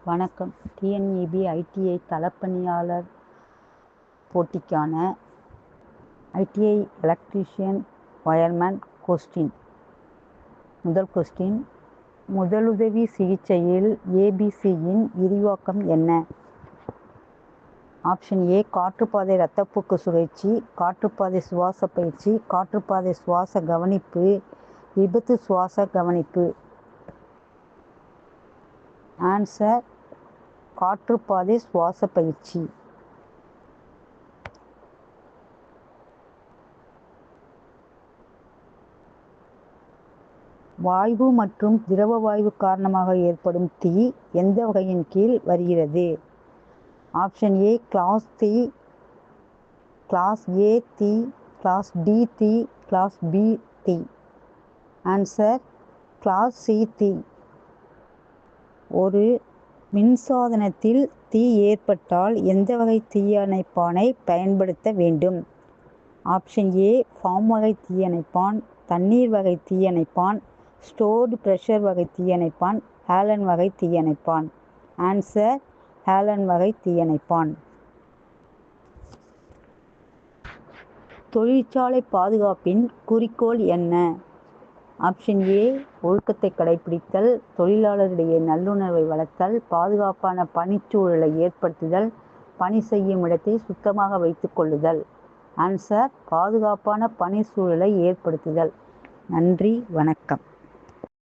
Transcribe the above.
வணக்கம். TNEB ITI களப்பணியாளர் போட்டிக்கான ITI electrician wireman question. முதல் கொஸ்டின், முதலுதவி சிகிச்சையில் ஏபிசியின் விரிவாக்கம் என்ன? ஆப்ஷன் ஏ காற்றுப்பாதை இரத்தப்போக்கு சுழற்சி, காற்றுப்பாதை சுவாச பயிற்சி, காற்றுப்பாதை சுவாச கவனிப்பு, விபத்து சுவாச கவனிப்பு. ஆன்சர் காற்றுப்பாதை சுவாச பயிற்சி. வாயு மற்றும் திரவ வாயு காரணமாக ஏற்படும் தீ எந்த வகையின் கீழ் வருகிறது? ஆப்ஷன் ஏ கிளாஸ் தீ, கிளாஸ் ஏ தீ, கிளாஸ் டி தீ, கிளாஸ் பி தீ. ஆன்சர் கிளாஸ் சி தீ. ஒரு மின்சாதனத்தில் தீ ஏற்பட்டால் எந்த வகை தீயணைப்பானை பயன்படுத்த வேண்டும்? ஆப்ஷன் ஏ ஃபார்ம் வகை தீயணைப்பான், தண்ணீர் வகை தீயணைப்பான், ஸ்டோர்டு பிரஷர் வகை தீயணைப்பான், ஹேலன் வகை தீயணைப்பான். ஆன்சர் ஹேலன் வகை தீயணைப்பான். தொழிற்சாலை பாதுகாப்பின் குறிக்கோள் என்ன? ஆப்ஷன் ஏ ஒழுக்கத்தை கடைபிடித்தல், தொழிலாளர்களிடையே நல்லுணர்வை வளர்த்தல், பாதுகாப்பான பணிச்சூழலை ஏற்படுத்துதல், பணி செய்யும் இடத்தை சுத்தமாக வைத்துக் கொள்ளுதல். ஆன்சர் பாதுகாப்பான பணி சூழலை ஏற்படுத்துதல். நன்றி, வணக்கம்.